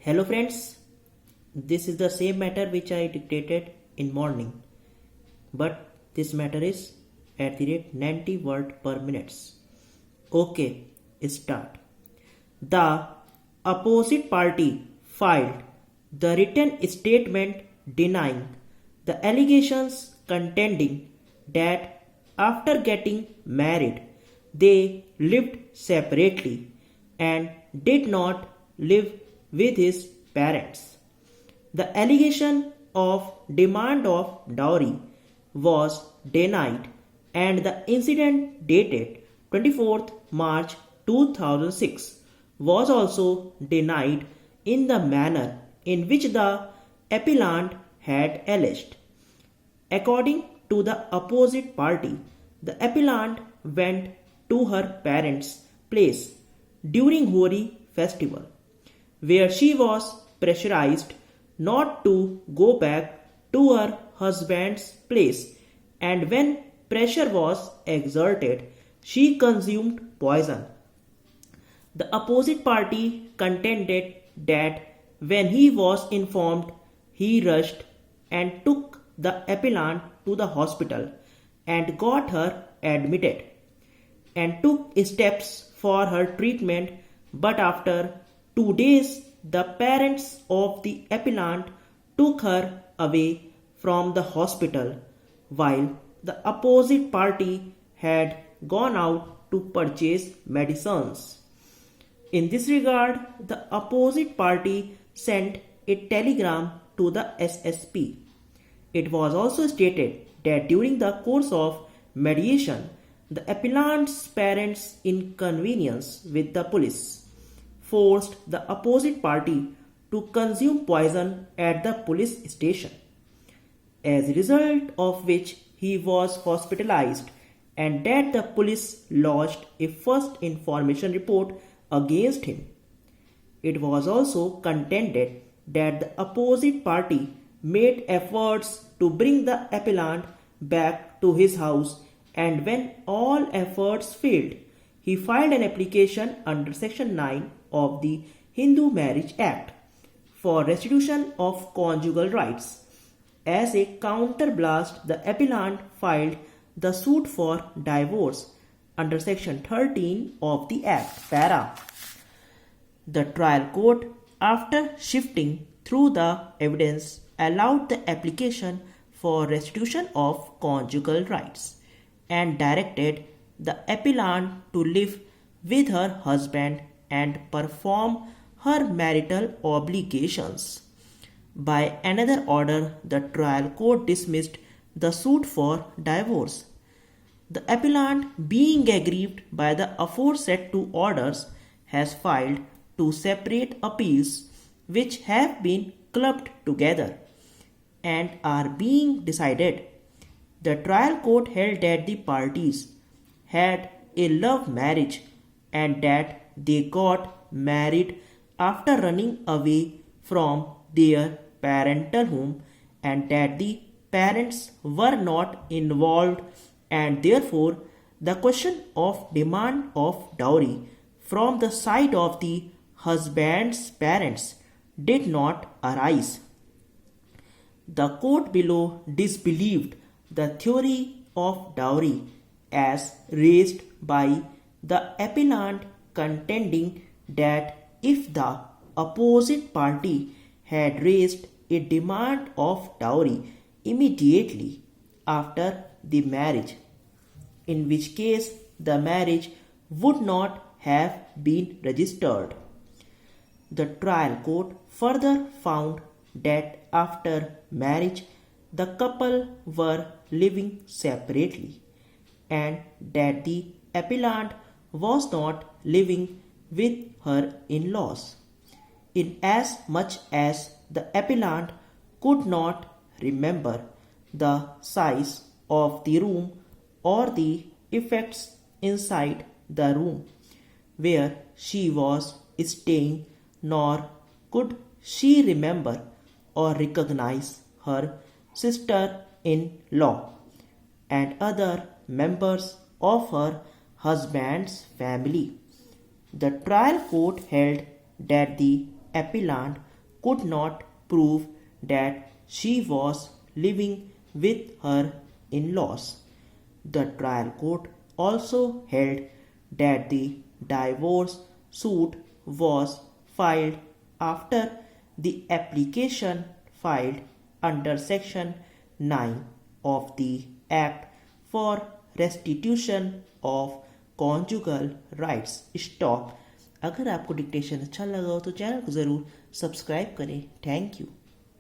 Hello friends, this is the same matter which I dictated in morning, but this matter is at the rate 90 word per minutes. Okay, start. The opposite party filed the written statement denying the allegations contending that after getting married they lived separately and did not live with his parents. The allegation of demand of dowry was denied and the incident dated 24th March 2006 was also denied in the manner in which the appellant had alleged. According to the opposite party, the appellant went to her parents' place during Holi festival, where she was pressurized not to go back to her husband's place, and when pressure was exerted, she consumed poison. The opposite party contended that when he was informed, he rushed and took the appellant to the hospital and got her admitted and took steps for her treatment, but after 2 days the parents of the appellant took her away from the hospital while the opposite party had gone out to purchase medicines. In this regard, the opposite party sent a telegram to the SSP. It was also stated that during the course of mediation, the appellant's parents' inconvenience with the police forced the opposite party to consume poison at the police station, as a result of which he was hospitalized and that the police lodged a first information report against him. It was also contended that the opposite party made efforts to bring the appellant back to his house, and when all efforts failed, he filed an application under Section 9 of the Hindu Marriage Act for restitution of conjugal rights. As a counterblast, the appellant filed the suit for divorce under Section 13 of the Act, para. The trial court, after shifting through the evidence, allowed the application for restitution of conjugal rights and directed the appellant to live with her husband and perform her marital obligations. By another order, the trial court dismissed the suit for divorce. The appellant, being aggrieved by the aforesaid two orders, has filed two separate appeals which have been clubbed together and are being decided. The trial court held that the parties had a love marriage and that they got married after running away from their parental home and that the parents were not involved, and therefore the question of demand of dowry from the side of the husband's parents did not arise. The court below disbelieved the theory of dowry as raised by the appellant, contending that if the opposite party had raised a demand of dowry immediately after the marriage, in which case the marriage would not have been registered. The trial court further found that after marriage the couple were living separately and that the appellant was not living with her in-laws, inasmuch as the appellant could not remember the size of the room or the effects inside the room where she was staying, nor could she remember or recognize her sister-in-law and other members of her husband's family. The trial court held that the appellant could not prove that she was living with her in-laws. The trial court also held that the divorce suit was filed after the application filed under Section 9 of the Act for Restitution of Conjugal Rights. Stop. अगर आपको dictation अच्छा लगा हो तो channel को ज़रूर subscribe करें। Thank you.